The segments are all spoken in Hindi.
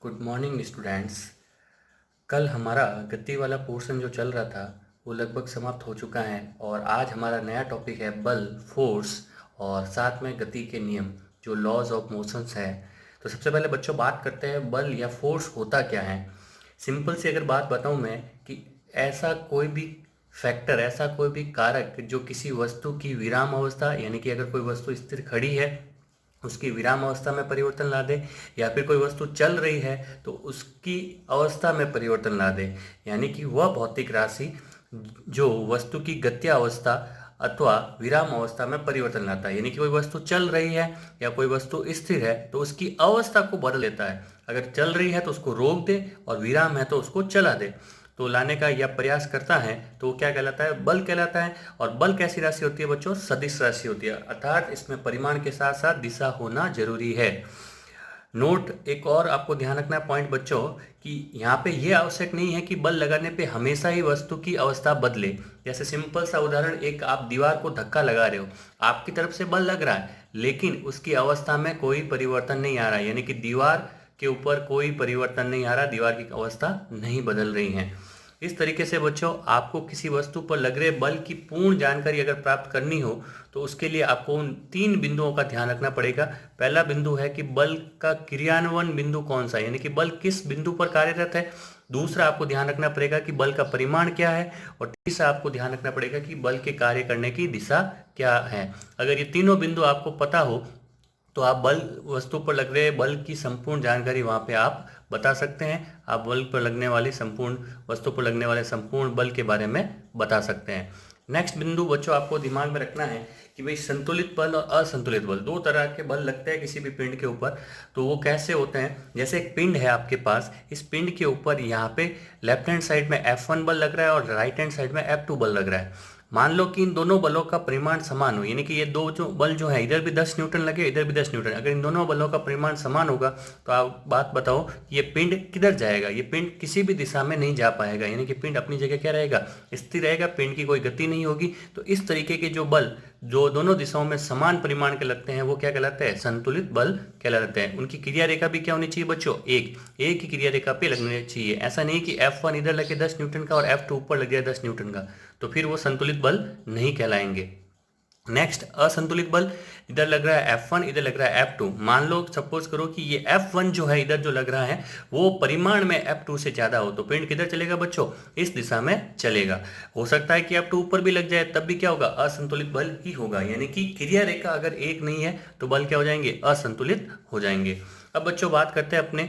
Good morning students. कल हमारा गति वाला पोर्शन जो चल रहा था वो लगभग समाप्त हो चुका है और आज हमारा नया टॉपिक है बल, फोर्स और साथ में गति के नियम जो लॉज ऑफ मोशंस है। तो सबसे पहले बच्चों बात करते हैं बल या फोर्स होता क्या है। सिंपल सी अगर बात बताऊं मैं कि ऐसा कोई भी फैक्टर, ऐसा कोई भी कारक जो किसी वस्तु की विराम अवस्था यानी कि अगर कोई वस्तु स्थिर खड़ी है उसकी विराम अवस्था में परिवर्तन ला दे, या फिर कोई वस्तु चल रही है तो उसकी अवस्था में परिवर्तन ला दे, यानी कि वह भौतिक राशि जो वस्तु की गत्या अवस्था अथवा विराम अवस्था में परिवर्तन लाता है। यानी कि कोई वस्तु चल रही है या कोई वस्तु स्थिर है तो उसकी अवस्था को बदल देता है। अगर चल रही है तो उसको रोक दे और विराम है तो उसको चला दे, तो लाने का यह प्रयास करता है तो वो क्या कहलाता है? बल कहलाता है। और बल कैसी राशि होती है बच्चों? सदिश राशि होती है, अर्थात इसमें परिमाण के साथ साथ दिशा होना जरूरी है। नोट, एक और आपको ध्यान रखना पॉइंट बच्चों कि यहाँ पे ये आवश्यक नहीं है कि बल लगाने पे हमेशा ही वस्तु की अवस्था बदले। जैसे सिंपल सा उदाहरण, एक आप दीवार को धक्का लगा रहे हो, आपकी तरफ से बल लग रहा है लेकिन उसकी अवस्था में कोई परिवर्तन नहीं आ रहा है, यानी कि दीवार के ऊपर कोई परिवर्तन नहीं आ रहा, दीवार की अवस्था नहीं बदल रही है। इस तरीके से बच्चों आपको किसी वस्तु पर लग रहे बल की पूर्ण जानकारी अगर प्राप्त करनी हो तो उसके लिए आपको उन 3 बिंदुओं का ध्यान रखना पड़ेगा। पहला बिंदु है कि बल का क्रियान्वयन बिंदु कौन सा, यानी कि बल किस बिंदु पर कार्यरत है। दूसरा आपको ध्यान रखना पड़ेगा कि बल का परिमाण क्या है। और तीसरा आपको ध्यान रखना पड़ेगा कि बल के कार्य करने की दिशा क्या है। अगर ये तीनों बिंदु आपको पता हो तो आप बल, वस्तु पर लग रहे बल की संपूर्ण जानकारी वहाँ पे आप बता सकते हैं। आप बल पर लगने वाली संपूर्ण, वस्तु पर लगने वाले संपूर्ण बल के बारे में बता सकते हैं। नेक्स्ट बिंदु बच्चों आपको दिमाग में रखना है कि भाई संतुलित बल और असंतुलित बल, 2 तरह के बल लगते हैं किसी भी पिंड के ऊपर। तो वो कैसे होते हैं? जैसे एक पिंड है आपके पास, इस पिंड के ऊपर यहाँ पे लेफ्ट हैंड साइड में F1 बल लग रहा है और राइट हैंड साइड में F2 बल लग रहा है। मान लो कि इन दोनों बलों का परिमाण समान हो, यानी कि ये दो जो बल जो है, इधर भी 10 न्यूटन लगे, इधर भी 10 न्यूटन, अगर इन दोनों बलों का परिमाण समान होगा तो आप बात बताओ कि ये पिंड किधर जाएगा? ये पिंड किसी भी दिशा में नहीं जा पाएगा, यानी कि पिंड अपनी जगह क्या रहेगा? स्थिर रहेगा, पिंड की कोई गति नहीं होगी। तो इस तरीके के जो बल जो दोनों दिशाओं में समान परिमाण के लगते हैं वो क्या कहलाते हैं? संतुलित बल कहलाते हैं। उनकी क्रिया रेखा भी क्या होनी चाहिए बच्चों? एक ही क्रिया रेखा पे लगनी चाहिए। ऐसा नहीं कि F1 इधर लगे 10 न्यूटन का और F2 ऊपर लग जाए 10 न्यूटन का, तो फिर वो संतुलित बल नहीं कहलाएंगे। नेक्स्ट असंतुलित बल, इधर लग रहा है F1, इधर लग रहा है F2। मान लो सपोज करो कि ये F1 जो है इधर जो लग रहा है वो परिमाण में F2 से ज्यादा हो, तो पिंड किधर चलेगा बच्चों? इस दिशा में चलेगा। हो सकता है कि F2 ऊपर भी लग जाए, तब भी क्या होगा? असंतुलित बल ही होगा, यानी कि क्रिया रेखा अगर एक नहीं है तो बल क्या हो जाएंगे? असंतुलित हो जाएंगे। अब बच्चों बात करते हैं अपने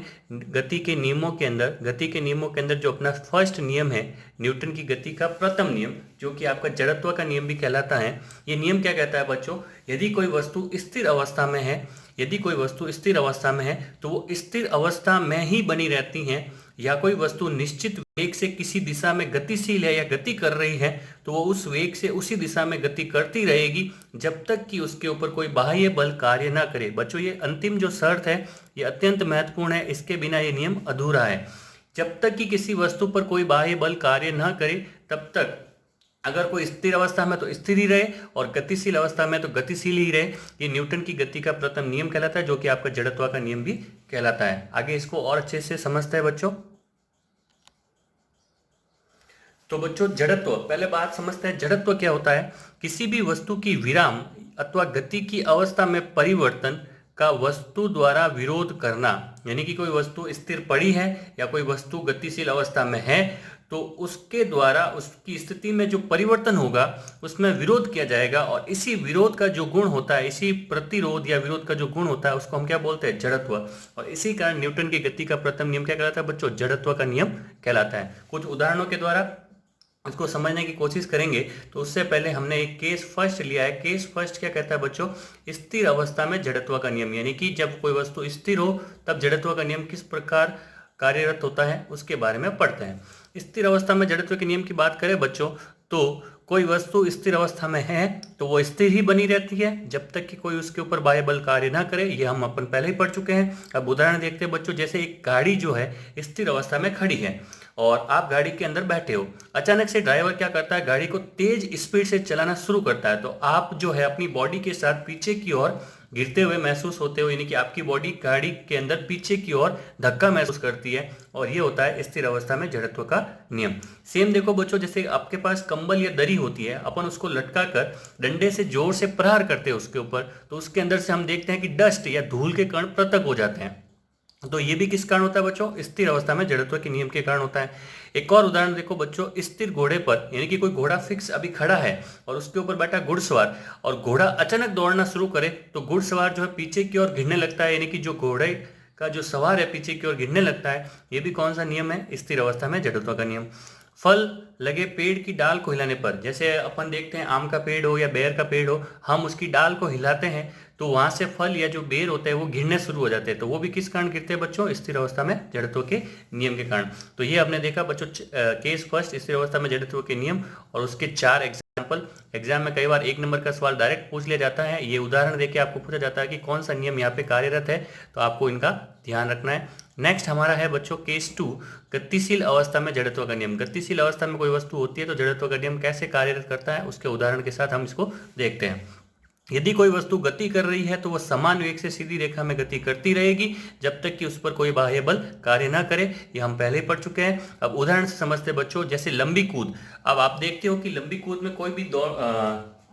गति के नियमों के अंदर। गति के नियमों के अंदर जो अपना फर्स्ट नियम है, न्यूटन की गति का प्रथम नियम, जो कि आपका जड़त्व का नियम भी कहलाता है। ये नियम क्या कहता है बच्चों? यदि कोई वस्तु स्थिर अवस्था में है, यदि कोई वस्तु स्थिर अवस्था में है तो वो स्थिर अवस्था में ही बनी रहती है, या कोई वस्तु निश्चित वेग से किसी दिशा में गतिशील है या गति कर रही है तो वो उस वेग से उसी दिशा में गति करती रहेगी जब तक कि उसके ऊपर कोई बाह्य बल कार्य ना करे। बच्चों ये अंतिम जो शर्त है ये अत्यंत महत्वपूर्ण है, इसके बिना ये नियम अधूरा है। जब तक कि किसी वस्तु पर कोई बाह्य बल कार्य ना करे तब तक, अगर कोई स्थिर अवस्था में तो स्थिर ही रहे और गतिशील अवस्था में तो गतिशील ही रहे। ये न्यूटन की गति का प्रथम नियम कहलाता है, जो कि आपका जड़त्व का नियम भी कहलाता है। आगे इसको और अच्छे से समझते हैं बच्चों। तो बच्चों जड़त्व, पहले बात समझते हैं जड़त्व क्या होता है। किसी भी वस्तु की विराम अथवा गति की अवस्था में परिवर्तन का वस्तु द्वारा विरोध करना, यानी कि कोई वस्तु स्थिर पड़ी है या कोई वस्तु गतिशील अवस्था में है तो उसके द्वारा उसकी स्थिति में जो परिवर्तन होगा उसमें विरोध किया जाएगा, और इसी विरोध का जो गुण होता है, इसी प्रतिरोध या विरोध का जो गुण होता है उसको हम क्या बोलते हैं? जड़त्व। और इसी कारण न्यूटन की गति का प्रथम नियम क्या कहलाता है बच्चों? जड़त्व का नियम कहलाता है। कुछ उदाहरणों के द्वारा इसको समझने की कोशिश करेंगे। तो उससे पहले हमने एक केस फर्स्ट लिया है। केस फर्स्ट क्या कहता है बच्चों? स्थिर अवस्था में जड़त्व का नियम, यानी कि जब कोई वस्तु स्थिर हो तब जड़त्व का नियम किस प्रकार कार्यरत होता है उसके बारे में पढ़ते हैं। स्थिर अवस्था में जड़त्व के नियम की बात करें बच्चों तो कोई वस्तु स्थिर अवस्था में है तो वो स्थिर ही बनी रहती है जब तक कि कोई उसके ऊपर बाह्य बल कार्य ना करे। ये हम अपन पहले ही पढ़ चुके हैं। अब उदाहरण देखते हैं बच्चों। जैसे एक गाड़ी जो है स्थिर अवस्था में खड़ी है और आप गाड़ी के अंदर बैठे हो। अचानक से ड्राइवर क्या करता है, गाड़ी को तेज स्पीड से चलाना शुरू करता है, तो आप जो है अपनी बॉडी के साथ पीछे की ओर गिरते हुए महसूस होते हो, यानी कि आपकी बॉडी गाड़ी के अंदर पीछे की ओर धक्का महसूस करती है, और ये होता है स्थिर अवस्था में जड़त्व का नियम। सेम देखो बच्चों, जैसे आपके पास कंबल या दरी होती है, अपन उसको लटका कर डंडे से जोर से प्रहार करते हैं उसके ऊपर, तो उसके अंदर से हम देखते हैं कि डस्ट या धूल के कण पृथक हो जाते हैं। तो ये भी किस कारण होता है बच्चों, स्थिर अवस्था में जड़त्व के नियम के कारण होता है। एक और उदाहरण देखो बच्चों, स्थिर घोड़े पर, यानी कि कोई घोड़ा फिक्स अभी खड़ा है और उसके ऊपर बैठा घुड़सवार, और घोड़ा अचानक दौड़ना शुरू करे तो घुड़सवार जो है पीछे की ओर गिरने लगता है, यानी कि जो घोड़े का जो सवार है पीछे की ओर गिरने लगता है। ये भी कौन सा नियम है, स्थिर अवस्था में जड़त्व का नियम। फल लगे पेड़ की डाल को हिलाने पर, जैसे अपन देखते हैं आम का पेड़ हो या बेर का पेड़ हो, हम उसकी डाल को हिलाते हैं तो वहां से फल या जो बेर होते हैं वो गिरने शुरू हो जाते हैं, तो वो भी किस कारण गिरते हैं बच्चों, स्थिर अवस्था में जड़त्व के नियम के कारण। तो ये आपने देखा बच्चों केस फर्स्ट, स्थिर अवस्था में जड़त्व के नियम, और उसके 4 एग्जाम्पल। एग्जाम में कई बार 1 नंबर का सवाल डायरेक्ट पूछ लिया जाता है, ये उदाहरण देके आपको पूछा जाता है कि कौन सा नियम यहाँ पे कार्यरत है, तो आपको इनका ध्यान रखना है। नेक्स्ट हमारा है बच्चों केस 2, गतिशील अवस्था में जड़त्व का नियम। गतिशील अवस्था में कोई वस्तु होती है तो जड़त्व का नियम कैसे कार्यरत करता है, उसके उदाहरण के साथ हम इसको देखते हैं। यदि कोई वस्तु गति कर रही है तो वह समान वेग से सीधी रेखा में गति करती रहेगी जब तक कि उस पर कोई बाह्य बल कार्य ना करे। ये हम पहले ही पढ़ चुके हैं। अब उदाहरण से समझते बच्चों, जैसे लंबी कूद। अब आप देखते हो कि लंबी कूद में कोई भी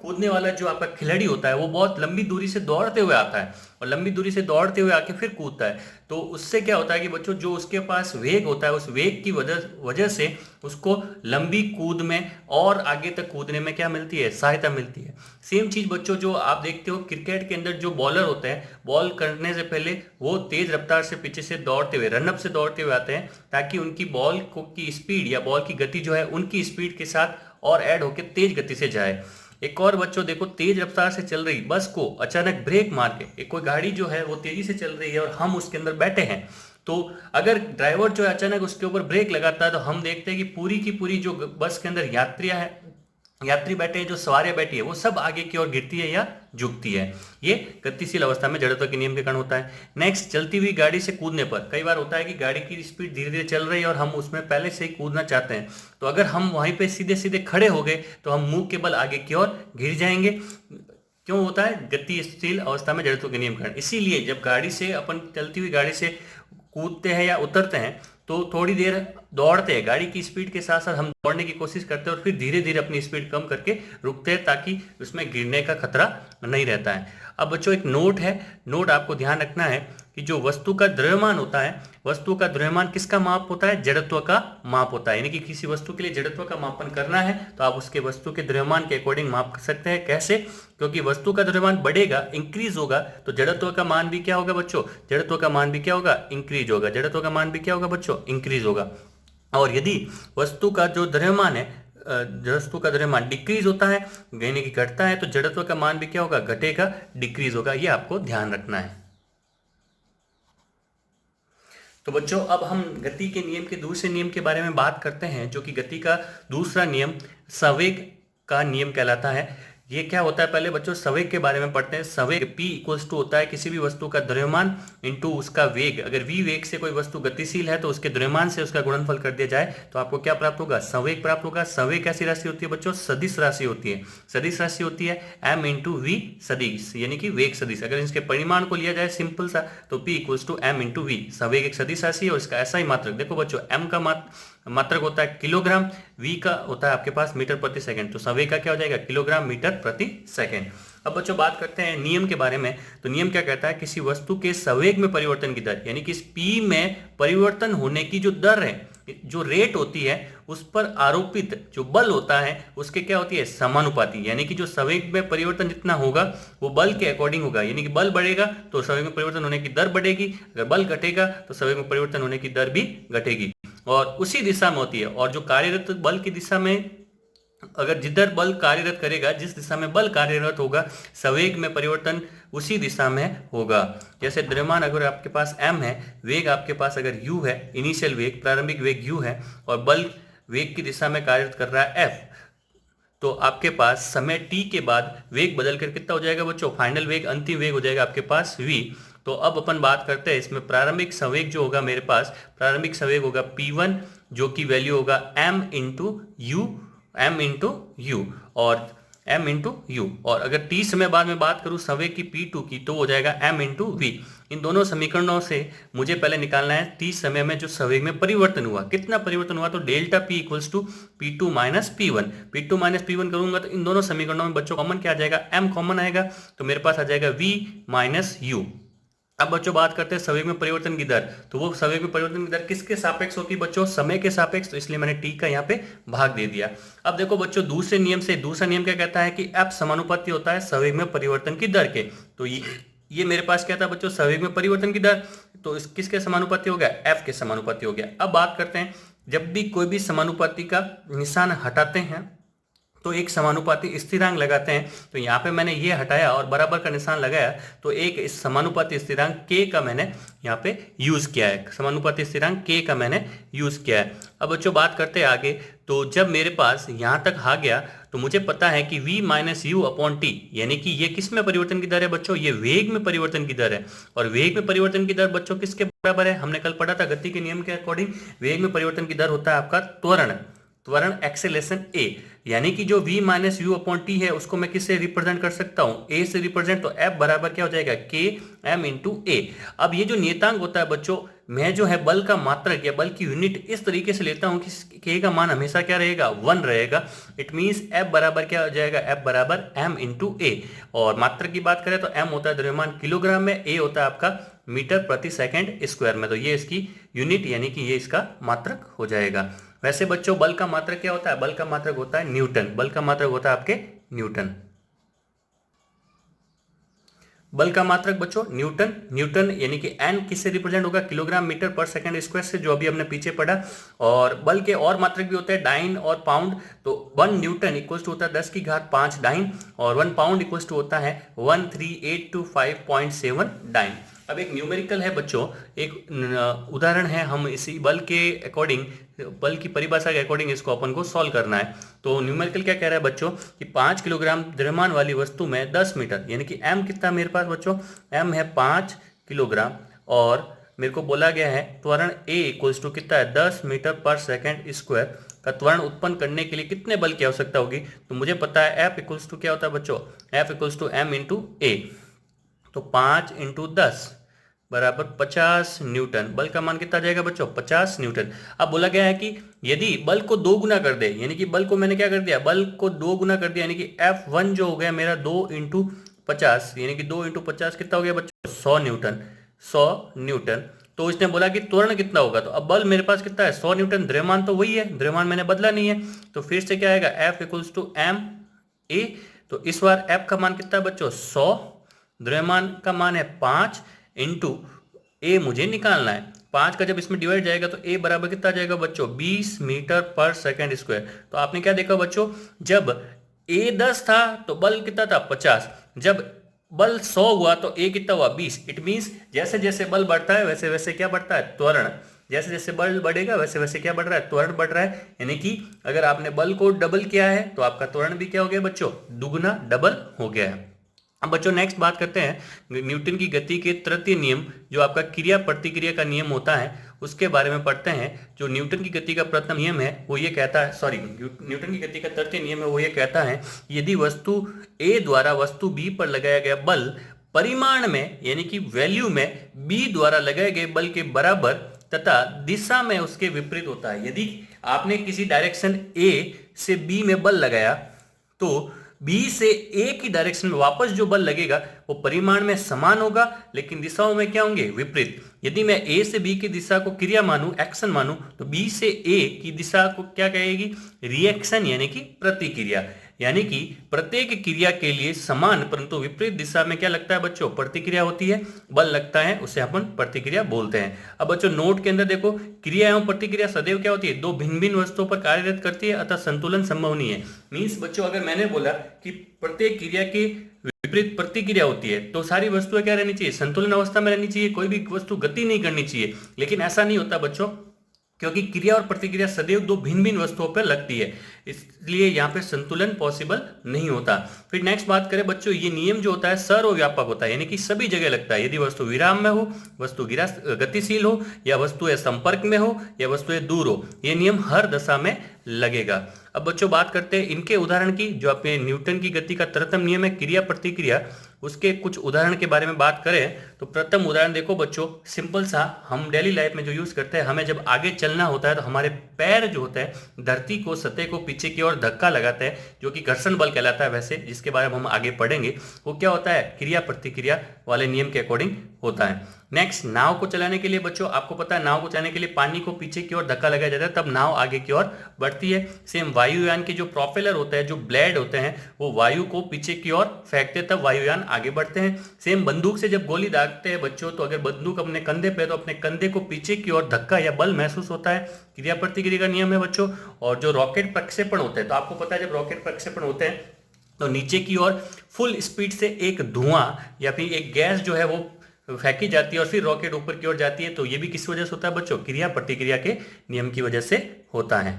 कूदने वाला जो आपका खिलाड़ी होता है वो बहुत लंबी दूरी से दौड़ते हुए आता है, और लंबी दूरी से दौड़ते हुए आके फिर कूदता है, तो उससे क्या होता है कि बच्चों जो उसके पास वेग होता है उस वेग की वजह से उसको लंबी कूद में और आगे तक कूदने में क्या मिलती है, सहायता मिलती है। सेम चीज बच्चों जो आप देखते हो क्रिकेट के अंदर जो बॉलर होते हैं, बॉल करने से पहले वो तेज रफ्तार से पीछे से दौड़ते हुए, रनअप से दौड़ते हुए आते हैं, ताकि उनकी बॉल की स्पीड या बॉल की गति जो है उनकी स्पीड के साथ और ऐड होकर तेज गति से जाए। एक और बच्चों देखो, तेज रफ्तार से चल रही बस को अचानक ब्रेक मार के, एक कोई गाड़ी जो है वो तेजी से चल रही है और हम उसके अंदर बैठे हैं, तो अगर ड्राइवर जो है अचानक उसके ऊपर ब्रेक लगाता है तो हम देखते हैं कि पूरी की पूरी जो बस के अंदर यात्री बैठे हैं, जो सवारियां बैठी है, वो सब आगे की ओर गिरती है या झुकती है। ये गतिशील अवस्था में जड़त्व के नियम के कारण होता है। नेक्स्ट, चलती हुई गाड़ी से कूदने पर। कई बार होता है कि गाड़ी की स्पीड धीरे धीरे चल रही है और हम उसमें पहले से ही कूदना चाहते हैं, तो अगर हम वहीं पे सीधे सीधे खड़े हो गए तो हम मुंह के बल आगे की ओर गिर जाएंगे। क्यों होता है, गतिशील अवस्था में जड़त्व के नियम के कारण। इसीलिए जब गाड़ी से अपन चलती हुई गाड़ी से कूदते हैं या उतरते हैं तो थोड़ी देर दौड़ते हैं, गाड़ी की स्पीड के साथ साथ हम दौड़ने की कोशिश करते हैं और फिर धीरे धीरे अपनी स्पीड कम करके रुकते हैं, ताकि उसमें गिरने का खतरा नहीं रहता है। अब बच्चों एक नोट है, नोट आपको ध्यान रखना है कि जो वस्तु का द्रव्यमान होता है, वस्तु का द्रव्यमान किसका माप होता है, जड़त्व का माप होता है। यानी कि किसी वस्तु के लिए जड़त्व का मापन करना है तो आप उसके वस्तु के द्रव्यमान के अकॉर्डिंग माप कर सकते हैं। कैसे, क्योंकि वस्तु का द्रव्यमान बढ़ेगा, इंक्रीज होगा, तो जड़त्व का मान भी क्या होगा बच्चों, जड़त्व का मान भी क्या होगा, इंक्रीज होगा। जड़त्व का मान भी क्या होगा बच्चों, इंक्रीज होगा। और यदि वस्तु का जो द्रव्यमान है, वस्तु का द्रव्यमान डिक्रीज होता है, यानी कि घटता है, तो जड़त्व का मान भी क्या होगा, घटेगा, डिक्रीज होगा। ये आपको ध्यान रखना है। तो बच्चों अब हम गति के नियम के दूसरे नियम के बारे में बात करते हैं, जो कि गति का दूसरा नियम संवेग का नियम कहलाता है। ये क्या होता है, पहले बच्चों संवेग के बारे में पढ़ते हैं। संवेग P इक्वल्स टू होता है किसी भी वस्तु का द्रव्यमान इंटू उसका वेग। अगर v वेग से कोई वस्तु गतिशील है तो उसके द्रव्यमान से उसका गुणनफल कर दिया जाए तो आपको क्या प्राप्त होगा, संवेग प्राप्त होगा। संवेग कैसी राशि होती है बच्चों, सदिश राशि होती है। सदिश राशि होती है m इंटू वी सदिश, यानी कि वेग सदिश। अगर इसके परिमाण को लिया जाए सिंपल सा तो P equals to m into v. संवेग एक सदिश राशि है और इसका ऐसा ही मात्रक। देखो बच्चों m का मात्रक होता है किलोग्राम, v का होता है आपके पास मीटर प्रति सेकंड, तो संवेग का क्या हो जाएगा, किलोग्राम मीटर प्रति सेकंड। अब बच्चों बात करते हैं नियम के बारे में। तो नियम क्या कहता है, किसी वस्तु के संवेग में परिवर्तन की दर, यानी कि इस p में परिवर्तन होने की जो दर है, जो रेट होती है, उस पर आरोपित जो बल होता है उसके क्या होती है, समानुपाती। यानी कि जो संवेग में परिवर्तन जितना होगा वो बल के अकॉर्डिंग होगा। यानी कि बल बढ़ेगा तो संवेग में परिवर्तन होने की दर बढ़ेगी, अगर बल घटेगा तो संवेग में परिवर्तन होने की दर भी घटेगी, और उसी दिशा में होती है। और जो कार्यरत बल की दिशा में, अगर जिधर बल कार्यरत करेगा, जिस दिशा में बल कार्यरत होगा, संवेग में परिवर्तन उसी दिशा में होगा। जैसे द्रव्यमान अगर आपके पास m है, वेग आपके पास अगर u है, इनिशियल वेग, प्रारंभिक वेग u है, और बल वेग की दिशा में कार्यरत कर रहा है f, तो आपके पास समय t के बाद वेग बदल कर कितना हो जाएगा बच्चों, फाइनल वेग, अंतिम वेग हो जाएगा आपके पास v। तो अब अपन बात करते हैं इसमें प्रारंभिक संवेग जो होगा, मेरे पास प्रारंभिक संवेग होगा p1, जो कि वैल्यू होगा m इंटू यू और m इंटू यू। और अगर t समय बाद में बात करूं संवेग की p2 की, तो हो जाएगा m इंटू v। इन दोनों समीकरणों से मुझे पहले निकालना है t समय में जो संवेग में परिवर्तन हुआ, कितना परिवर्तन हुआ, तो delta p equals to P2 minus P1 करूंगा तो इन दोनों समीकरणों में बच्चों कॉमन क्या आ जाएगा, m कॉमन आएगा, तो मेरे पास आ जाएगा v माइनस यू। अब बच्चों बात करते हैं संवेग में परिवर्तन की दर। तो वो संवेग में परिवर्तन की दर किसके सापेक्ष होती है बच्चों, समय के सापेक्ष, तो इसलिए मैंने टी का यहाँ पे भाग दे दिया। अब देखो बच्चों दूसरे नियम से, दूसरा नियम क्या कहता है कि एफ समानुपाती होता है संवेग में परिवर्तन की दर के। तो ये मेरे पास क्या था बच्चों, संवेग में परिवर्तन की दर, तो किसके समानुपाती हो गया, एफ के समानुपाती हो गया। अब बात करते हैं, जब भी कोई भी समानुपाती का निशान हटाते हैं तो एक समानुपाती स्थिरांक लगाते हैं। तो यहाँ पे मैंने ये हटाया और बराबर का निशान लगाया, तो एक इस समानुपाती स्थिरांक k का मैंने यहाँ पे यूज किया है, समानुपाती स्थिरांक k का मैंने यूज किया है। अब बच्चों बात करते हैं आगे, तो जब मेरे पास यहाँ तक आ गया तो मुझे पता है कि v minus u upon T, यानी कि ये किस में परिवर्तन की दर है बच्चों, ये वेग में परिवर्तन की दर है। और वेग में परिवर्तन की दर बच्चों किसके बराबर है, हमने कल पढ़ा था गति के नियम के अकॉर्डिंग वेग में परिवर्तन की दर होता है आपका त्वरण एक्सेलेरेशन a, यानी कि जो v minus u upon T है उसको मैं किससे रिप्रेजेंट कर सकता हूं, a से रिप्रेजेंट, तो f बराबर क्या हो जाएगा, k m इंटू a। अब ये जो नियतांक होता है बच्चों, मैं जो है बल का मात्रक या बल की यूनिट इस तरीके से लेता हूं कि k का मान हमेशा क्या रहेगा, 1 रहेगा। इट मीन्स f बराबर क्या हो जाएगा, f बराबर m इंटू a। और मात्रक की बात करें तो m होता है द्रव्यमान किलोग्राम में, a होता है आपका मीटर प्रति सेकंड स्क्वायर में, तो ये इसकी यूनिट यानी कि ये इसका मात्रक हो जाएगा। वैसे बच्चों बल का मात्रक क्या होता है, बल का मात्रक होता है न्यूटन, बल का मात्रक होता है आपके न्यूटन। बल का मात्रक बच्चों न्यूटन यानी कि n किससे रिप्रेजेंट होगा, किलोग्राम मीटर पर सेकंड स्क्वायर से, जो अभी हमने पीछे पढ़ा। और बल के और मात्रक भी होते हैं डाइन और पाउंड। तो 1 न्यूटन इक्वल्स टू होता है 10 की घात 5 डाइन, और 1 पाउंड इक्वल्स टू होता है 13825.7 डाइन। अब एक न्यूमेरिकल है बच्चों, एक उदाहरण है, हम इसी बल के अकॉर्डिंग, बल की परिभाषा के अकॉर्डिंग इसको अपन को सॉल्व करना है। तो न्यूमेरिकल क्या कह रहा है बच्चों कि 5 किलोग्राम द्रव्यमान वाली वस्तु में 10 मीटर, यानी कि m कितना मेरे पास बच्चों, m है 5 किलोग्राम, और मेरे को बोला गया है त्वरण a इक्वल्स टू कितना है, 10 मीटर पर सेकेंड स्क्वायर का त्वरण उत्पन्न करने के लिए कितने बल की आवश्यकता होगी। तो मुझे पता है F इक्वल्स टू क्या होता है बच्चों, F equals to m into a। तो 5 इंटू 10 बराबर 50 न्यूटन। बल का मान कितना जाएगा बच्चों, 50 न्यूटन। अब बोला गया है कि यदि बल को 2 गुना कर दे, यानी कि बल को मैंने क्या कर दिया, बल को 2 गुना कर दिया, यानी कि F1 जो हो गया मेरा 2 इंटू 50, यानी कि 2 इंटू 50 कितना हो गया बच्चों, 100 न्यूटन, 100 न्यूटन। तो इसने बोला कि त्वरण कितना होगा, तो अब बल मेरे पास कितना है, 100 न्यूटन, द्रव्यमान तो वही है, द्रव्यमान मैंने बदला नहीं है, तो फिर से क्या आएगा, F equals to m a। तो इस बार F का मान कितना है बच्चों, 100, द्रव्यमान का मान है 5 इंटू a मुझे निकालना है। 5 का जब इसमें डिवाइड जाएगा तो a बराबर कितना जाएगा बच्चों, 20 मीटर पर सेकंड स्क्वायर। तो आपने क्या देखा बच्चों, जब a 10 था तो बल कितना था, 50, जब बल 100 हुआ तो a कितना हुआ, 20। इट मीन्स जैसे जैसे बल बढ़ता है वैसे वैसे क्या बढ़ता है, त्वरण, जैसे जैसे बल बढ़ेगा वैसे वैसे क्या बढ़ रहा है, त्वरण बढ़ रहा है। यानी कि अगर आपने बल को डबल किया है तो आपका त्वरण भी क्या हो गया बच्चों, दुगुना, डबल हो गया है। अब बच्चों नेक्स्ट बात करते हैं न्यूटन की गति के तृतीय नियम, जो आपका क्रिया प्रतिक्रिया का नियम होता है, उसके बारे में पढ़ते हैं। जो न्यूटन की गति का प्रथम नियम है वो ये कहता है, न्यूटन की गति का तृतीय नियम है वो ये कहता है, यदि वस्तु A द्वारा वस्तु B पर लगाया गया बल परिमाण में, यानी कि वैल्यू में B द्वारा लगाए गए बल के बराबर तथा दिशा में उसके विपरीत होता है। यदि आपने किसी डायरेक्शन A से B में बल लगाया तो B से A की डायरेक्शन में वापस जो बल लगेगा वो परिमाण में समान होगा, लेकिन दिशाओं में क्या होंगे, विपरीत। यदि मैं A से B की दिशा को क्रिया मानूं, एक्शन मानूं, तो B से A की दिशा को क्या कहेगी, रिएक्शन, यानी कि प्रतिक्रिया। यानी कि प्रत्येक क्रिया के लिए समान परंतु विपरीत दिशा में क्या लगता है बच्चों, प्रतिक्रिया होती है, बल लगता है, उसे अपन प्रतिक्रिया बोलते हैं। अब बच्चों नोट के अंदर देखो, क्रिया एवं प्रतिक्रिया सदैव क्या होती है, दो भिन्न भिन्न वस्तुओं पर कार्यरत करती है, अतः संतुलन संभव नहीं है। मीन्स बच्चों अगर मैंने बोला कि प्रत्येक क्रिया की विपरीत प्रतिक्रिया होती है तो सारी वस्तुएं क्या रहनी चाहिए, संतुलन अवस्था में रहनी चाहिए, कोई भी वस्तु गति नहीं करनी चाहिए। लेकिन ऐसा नहीं होता बच्चों, क्योंकि क्रिया और प्रतिक्रिया सदैव दो भिन्न भिन्न वस्तुओं पर लगती है, इसलिए यहाँ पे संतुलन पॉसिबल नहीं होता। फिर नेक्स्ट बात करें बच्चों, ये नियम जो होता है सर्वव्यापक होता है, यानी कि सभी जगह लगता है। यदि वस्तु विराम में हो, वस्तु गतिशील हो, या वस्तु संपर्क में हो, या वस्तु दूर हो, ये नियम हर दशा में लगेगा। अब बच्चों बात करते हैं इनके उदाहरण की। जो अपने न्यूटन की गति का तृतीयम नियम है क्रिया प्रतिक्रिया, उसके कुछ उदाहरण के बारे में बात करें तो प्रथम उदाहरण देखो बच्चों, सिंपल सा, हम डेली लाइफ में जो यूज करते हैं, हमें जब आगे चलना होता है तो हमारे पैर जो होता है धरती को, सतह को पीछे की ओर धक्का लगाते हैं, जो कि घर्षण बल कहलाता है वैसे, जिसके बारे में हम आगे पढ़ेंगे। वो क्या होता है, क्रिया प्रतिक्रिया वाले नियम के अकॉर्डिंग होता है। नेक्स्ट, नाव को चलाने के लिए बच्चों आपको पता है, नाव को चलाने के लिए पानी को पीछे की ओर धक्का लगाया जाता है, तब नाव आगे की ओर बढ़ती है। सेम वायुयान के जो प्रोपेलर होते हैं, जो ब्लेड होते हैं, वो वायु को पीछे की ओर फेंकते, तब वायुयान आगे बढ़ते हैं। सेम बंदूक से जब गोली दागते हैं बच्चों, तो अगर बंदूक अपने कंधे पे, तो अपने कंधे को पीछे की ओर धक्का या बल महसूस होता है, क्रिया प्रतिक्रिया का नियम है बच्चों। और जो रॉकेट प्रक्षेपण होते हैं, तो आपको पता है जब रॉकेट प्रक्षेपण होते हैं तो नीचे की ओर फुल स्पीड से एक धुआं या फिर एक गैस जो है वो फेंकी जाती है और फिर रॉकेट ऊपर की ओर जाती है। तो ये भी किस वजह से होता है बच्चों, क्रिया प्रतिक्रिया के नियम की वजह से होता है।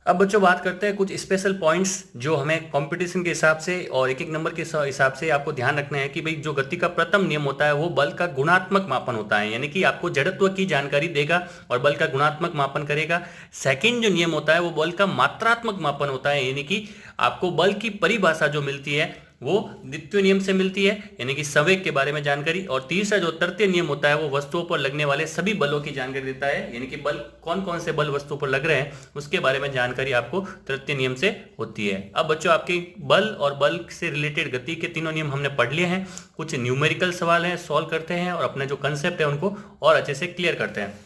अब बच्चों बात करते हैं कुछ स्पेशल पॉइंट्स जो हमें कंपटीशन के हिसाब से और एक एक नंबर के हिसाब से आपको ध्यान रखना है कि भाई जो गति का प्रथम नियम होता है वो बल का गुणात्मक मापन होता है, यानी कि आपको जड़त्व की जानकारी देगा और बल का गुणात्मक मापन करेगा। सेकंड जो नियम होता है वो बल का मात्रात्मक मापन होता है, यानी कि आपको बल की परिभाषा जो मिलती है वो द्वितीय नियम से मिलती है, यानी कि संवेग के बारे में जानकारी। और तीसरा जो तृतीय नियम होता है वो वस्तुओं पर लगने वाले सभी बलों की जानकारी देता है, यानी कि बल कौन कौन से बल वस्तुओं पर लग रहे हैं उसके बारे में जानकारी आपको तृतीय नियम से होती है। अब बच्चों आपके बल और बल से रिलेटेड गति के तीनों नियम हमने पढ़ लिए हैं। कुछ न्यूमेरिकल सवाल हैं, सॉल्व करते हैं और अपने जो कंसेप्ट है उनको और अच्छे से क्लियर करते हैं।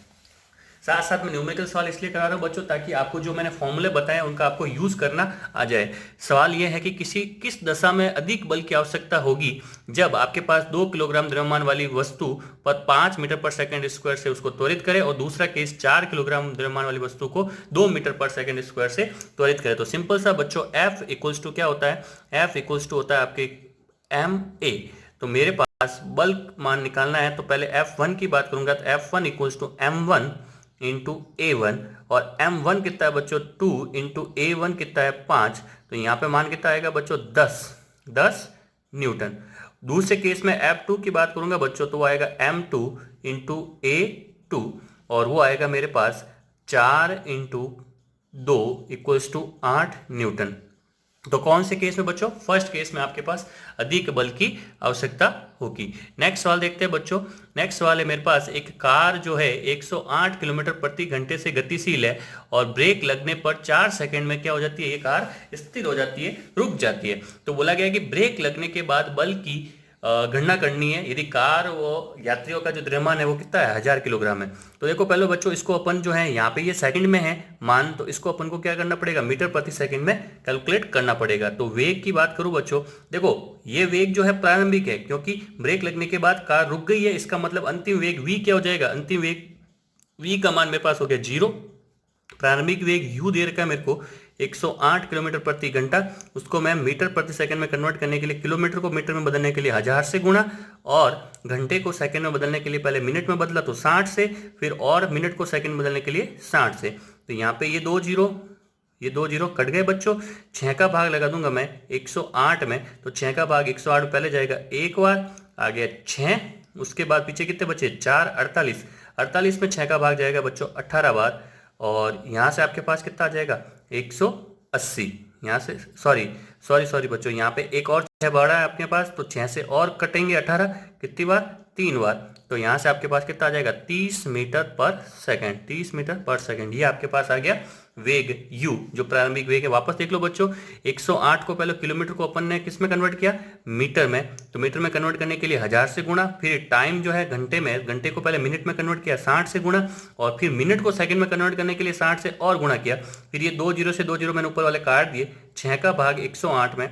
साथ साथ में न्यूमेरिकल सवाल इसलिए करा रहा हूं बच्चों ताकि आपको जो मैंने फॉर्मूले बताए उनका आपको यूज करना आ जाए। सवाल यह है कि किस दशा में अधिक बल की आवश्यकता होगी जब आपके पास 2 किलोग्राम द्रव्यमान वाली वस्तु पर 5 मीटर पर सेकंड स्क्वायर से उसको त्वरित करे, और दूसरा केस 4 किलोग्राम द्रव्यमान वाली वस्तु को 2 मीटर पर सेकंड स्क्वायर से त्वरित करे। तो सिंपल सा बच्चों, F इक्वल्स टू क्या होता है, F इक्वल्स टू होता है आपके ma। तो मेरे पास बल मान निकालना है तो पहले F1 की बात करूंगा, तो F1 equals to M1 into A1, और M1 कितना है बच्चों 2 इंटू A1 कितना है 5, तो यहाँ पे मान कितना आएगा बच्चों 10 न्यूटन। दूसरे केस में F2 की बात करूंगा बच्चों तो वो आएगा M2 इंटू A2, और वो आएगा मेरे पास 4 इंटू 2 इक्वल्स टू 8 न्यूटन। तो कौन से केस में बच्चों, फर्स्ट केस में आपके पास अधिक बल की आवश्यकता होगी। नेक्स्ट सवाल देखते हैं बच्चों। नेक्स्ट सवाल है मेरे पास, एक कार जो है 108 किलोमीटर प्रति घंटे से गतिशील है और ब्रेक लगने पर 4 सेकंड में क्या हो जाती है, ये कार स्थिर हो जाती है, रुक जाती है। तो बोला गया है कि ब्रेक लगने के बाद बल की गणना करनी है यदि कार वो यात्रियों का जो द्रव्यमान है वो कितना है 1000 किलोग्राम है। तो देखो पहले बच्चों इसको अपन जो है यहाँ पे ये सेकंड में है मान, तो इसको अपन को क्या करना पड़ेगा, मीटर प्रति सेकंड में कैलकुलेट करना पड़ेगा। तो वेग की बात करूं बच्चों, देखो ये वेग जो है प्रारंभिक है, क्योंकि ब्रेक लगने के बाद कार रुक गई है, इसका मतलब अंतिम वेग v क्या हो जाएगा, अंतिम वेग v का मान मेरे पास हो गया 0। प्रारंभिक वेग u दे रखा है मेरे को 108 किलोमीटर प्रति घंटा, उसको मैं मीटर प्रति सेकंड में कन्वर्ट करने के लिए, किलोमीटर को मीटर में बदलने के लिए 1000 से गुणा, और घंटे को सेकंड में बदलने के लिए पहले मिनट में बदला तो 60 से, फिर और मिनट को सेकंड बदलने के लिए 60 से। तो यहाँ पे ये दो जीरो कट गए बच्चों। 6 का भाग लगा दूंगा मैं 108 में, तो 6 का भाग 108 पहले जाएगा एक बार, आ गया 6, उसके बाद पीछे कितने बचे 4, 48 में 6 का भाग जाएगा बच्चों 18 बार, और यहाँ से आपके पास कितना आ जाएगा 180। यहाँ से सॉरी बच्चों, यहाँ पे एक और 6 बढ़ा है आपके पास, तो 6 से और कटेंगे 18, कितनी बार 3 बार, तो यहाँ से आपके पास कितना आ जाएगा 30 मीटर पर सेकंड। ये आपके पास आ गया वेग u, जो प्रारंभिक वेग है। वापस देख लो बच्चों, 108 को पहले किलोमीटर को अपन ने किस में कन्वर्ट किया, मीटर में, तो मीटर में कन्वर्ट करने के लिए 1000 से गुणा, फिर टाइम जो है घंटे में, घंटे को पहले मिनट में कन्वर्ट किया 60 से गुणा, और फिर मिनट को सेकंड में कन्वर्ट करने के लिए 60 से और गुणा किया, फिर ये 2 जीरो से 2 जीरो मैंने ऊपर वाले काट दिए। 6 का भाग 108 में,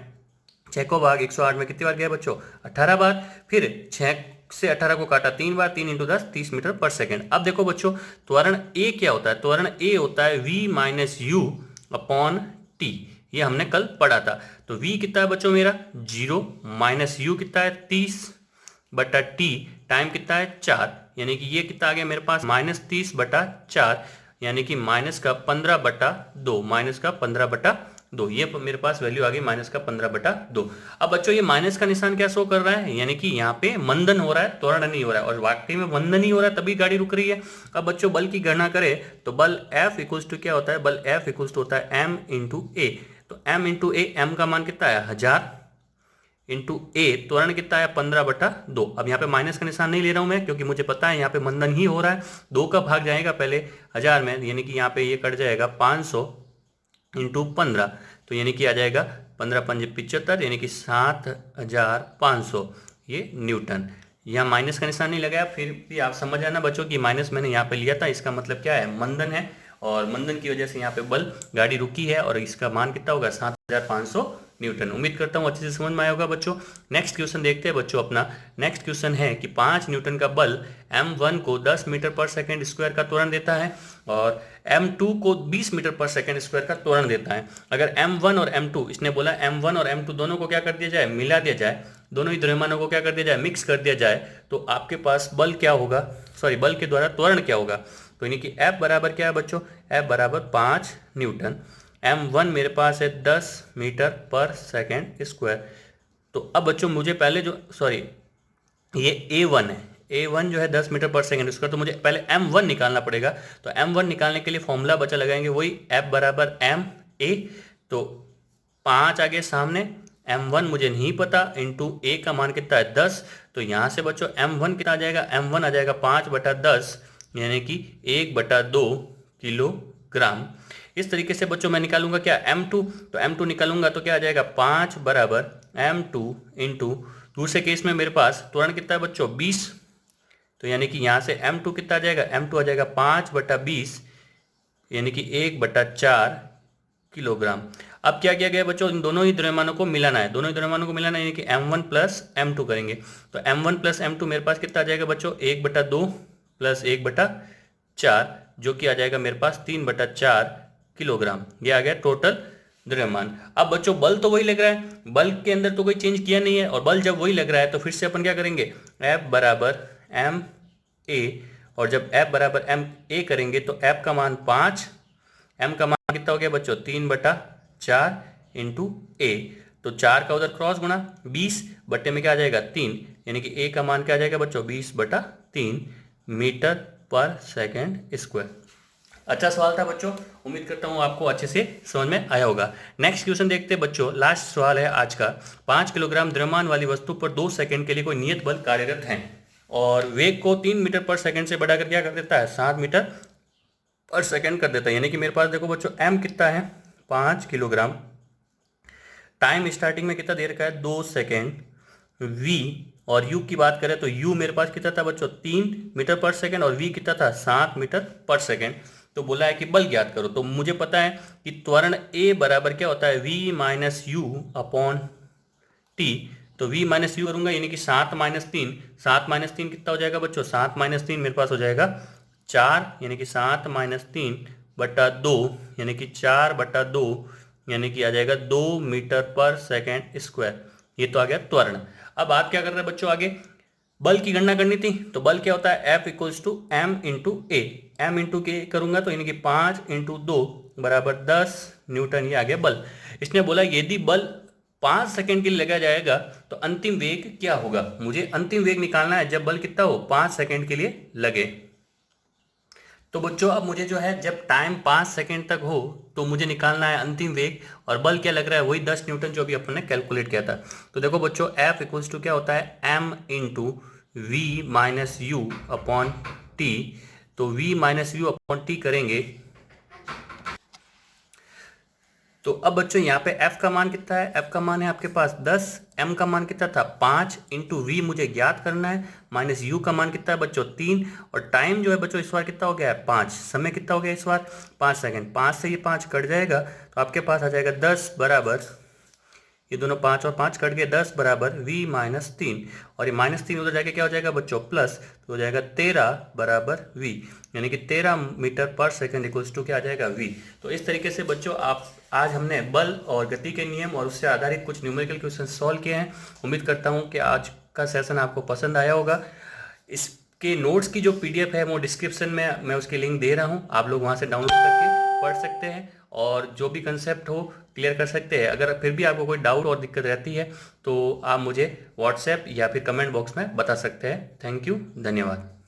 6 को भाग 108 में कितनी बार गया बच्चों 18 बार, फिर 6 से 18 को काटा 3 बार, 3 इंटू 10 30 मीटर पर सेकंड। अब देखो बच्चों त्वरण A क्या होता है, त्वरण A होता है v minus u upon T, ये हमने कल पढ़ा था। तो v कितना है बच्चों मेरा 0, माइनस यू कितना है 30 बटा t, टाइम कितना है 4, यानी कि ये कितना आ गया मेरे पास -30/4, यानी कि -15/2, -15/2, ये मेरे पास वैल्यू आ गई -15/2। अब बच्चों ये माइनस का निशान क्या शो कर रहा है, यानी कि यहाँ पे मंदन हो रहा है, त्वरण नहीं हो रहा है, और वाकई में मंदन ही हो रहा है तभी गाड़ी रुक रही है। अब बच्चों बल की गणना करें तो बल F इक्वल्स टू क्या होता है, बल F इक्वल्स टू होता है m इंटू ए। तो m इंटू ए, m का मान कितना है 1000 इंटू ए, त्वरण कितना है 15/2। अब यहाँ पे माइनस का निशान नहीं ले रहा हूं मैं, क्योंकि मुझे पता है यहाँ पे मंदन ही हो रहा है। 2 का भाग जाएगा पहले 1000 में, यानी कि यहाँ पे ये कट जाएगा 500 इंटू 15, तो यानी कि आ जाएगा 15 पंजे 75, यानी कि 7500 ये न्यूटन। यहाँ माइनस का निशान नहीं लगाया, फिर भी आप समझ आना बच्चों कि माइनस मैंने यहाँ पे लिया था, इसका मतलब क्या है, मंदन है, और मंदन की वजह से यहाँ पे बल गाड़ी रुकी है, और इसका मान कितना होगा 7500 न्यूटन। उम्मीद करता हूँ अच्छे से समझ में आया होगा बच्चों। नेक्स्ट क्वेश्चन देखते हैं बच्चों अपना। नेक्स्ट क्वेश्चन है कि 5 न्यूटन का बल m1 को 10 मीटर पर सेकंड स्क्वायर का त्वरण देता है, और m2 को 20 मीटर पर सेकंड स्क्वायर का त्वरण देता है। अगर m1 और m2, इसने बोला m1 और m2 दोनों को क्या कर दिया जाए, मिला दिया जाए, दोनों ही द्रव्यमानों को क्या कर दिया जाए, मिक्स कर दिया जाए, तो आपके पास बल क्या होगा, सॉरी बल के द्वारा त्वरण क्या होगा। तो यानी कि F बराबर क्या है बच्चों, F बराबर 5 न्यूटन, m1 मेरे पास है 10 मीटर पर सेकेंड स्क्वायर। तो अब बच्चों मुझे पहले जो, सॉरी ये a1 है, a1 जो है 10 मीटर पर सेकेंड स्क्वायर, तो मुझे पहले m1 निकालना पड़ेगा। तो m1 निकालने के लिए फॉर्मूला बचा लगाएंगे वही F बराबर m a। तो 5 आगे सामने, m1 मुझे नहीं पता, इंटू a का मान कितना है 10, तो यहाँ से बच्चों m1 कितना आ जाएगा, m1 आ जाएगा 5/10, यानी कि 1/2 किलोग्राम। इस तरीके से बच्चों मैं निकालूंगा क्या m2, तो m2 निकालूंगा तो क्या आ जाएगा 5 बराबर m2 इंटू, दूसरे केस में मेरे पास त्वरण कितना है बच्चों 20, तो यानी कि यहाँ से m2 कितना आ जाएगा, m2 आ जाएगा 5/20, यानी कि 1/4 किलोग्राम। अब क्या किया गया बच्चों, इन दोनों ही द्रव्यमानों को मिलाना है, दोनों ही द्रव्यमानों को मिलाना है, यानी कि m1 प्लस m2 करेंगे। तो m1 प्लस m2 मेरे पास कितना आ जाएगा बच्चों, 1/2 प्लस 1/4, जो कि आ जाएगा मेरे पास 3/4 किलोग्राम। ये आ गया टोटल द्रव्यमान। अब बच्चों बल तो वही लग रहा है, बल के अंदर तो कोई चेंज किया नहीं है, और बल जब वही लग रहा है तो फिर से अपन क्या करेंगे, F बराबर m a, और जब F बराबर m a करेंगे तो F का मान 5, m का मान कितना हो गया बच्चों 3/4 इंटू a, तो 4 का उधर क्रॉस गुणा 20 बट्टे में क्या आ जाएगा 3, यानी कि a का मान क्या आ जाएगा बच्चों 20/3 मीटर पर सेकेंड स्क्वायर। अच्छा सवाल था बच्चों, उम्मीद करता हूँ आपको अच्छे से समझ में आया होगा। नेक्स्ट क्वेश्चन देखते हैं बच्चों, लास्ट सवाल है आज का। 5 किलोग्राम द्रव्यमान वाली वस्तु पर 2 सेकंड के लिए कोई नियत बल कार्यरत है, और वेग को 3 मीटर पर सेकंड से बढ़ाकर क्या कर देता है 7 मीटर पर सेकंड कर देता है। यानी कि मेरे पास देखो बच्चों m कितना है 5 किलोग्राम, टाइम स्टार्टिंग में कितना देर का है 2 सेकेंड, v और u की बात करें तो u मेरे पास कितना था बच्चों 3 मीटर पर सेकेंड, और v कितना था 7 मीटर पर सेकेंड। तो बोला है कि बल ज्ञात करो, तो मुझे पता है कि त्वरण a बराबर क्या होता है v minus u upon t। तो v माइनस यू करूंगा, यानी कि 7 माइनस 3, 7 माइनस 3 कितना हो जाएगा बच्चों, 7 माइनस 3 मेरे पास हो जाएगा 4, यानी कि 7 माइनस 3/2, यानी कि 4/2, यानी कि आ जाएगा 2 मीटर पर सेकेंड स्क्वायर। ये तो आ गया त्वरण। अब आप क्या कर रहे हैं बच्चों, आगे बल की गणना करनी थी, तो बल क्या होता है F equals to m into a, m into के करूंगा तो यानी कि 5 इंटू 2 बराबर 10 न्यूटन, ये आ गया बल। इसने बोला यदि बल 5 सेकंड के लिए लगाया जाएगा तो अंतिम वेग क्या होगा। मुझे अंतिम वेग निकालना है जब बल कितना हो 5 सेकंड के लिए लगे। तो बच्चों अब मुझे जो है जब टाइम 5 सेकंड तक हो तो मुझे निकालना है अंतिम वेग, और बल क्या लग रहा है वही 10 न्यूटन जो अभी अपन ने कैलकुलेट किया था। तो देखो बच्चों F इक्वल्स टू क्या होता है m into v minus u upon t. तो v minus u upon t करेंगे तो अब बच्चों यहाँ पे f का मान कितना है, f का मान है आपके पास 10, m का मान कितना था 5 इंटू वी मुझे ज्ञात करना है, माइनस u का मान कितना है बच्चों 3, और टाइम जो है बच्चों इस बार कितना हो गया है 5, समय कितना हो गया इस बार 5 सेकंड। 5 से ये 5 कट जाएगा तो आपके पास आ जाएगा 10 बराबर, ये दोनों 5 और 5 कट गए, 10 बराबर v माइनस 3, और ये माइनस 3 उधर जाके क्या हो जाएगा बच्चों प्लस, तो हो जाएगा 13 बराबर v, यानी कि 13 मीटर पर सेकंड इक्वल्स टू क्या आ जाएगा v। तो इस तरीके से बच्चों आप आज हमने बल और गति के नियम और उससे आधारित कुछ न्यूमेरिकल क्वेश्चन सॉल्व किए हैं। उम्मीद करता हूँ कि आज का सेशन आपको पसंद आया होगा। इस के नोट्स की जो पीडीएफ है वो डिस्क्रिप्शन में मैं उसकी लिंक दे रहा हूँ, आप लोग वहाँ से डाउनलोड करके पढ़ सकते हैं और जो भी कंसेप्ट हो क्लियर कर सकते हैं। अगर फिर भी आपको कोई डाउट और दिक्कत रहती है तो आप मुझे व्हाट्सएप या फिर कमेंट बॉक्स में बता सकते हैं। थैंक यू, धन्यवाद।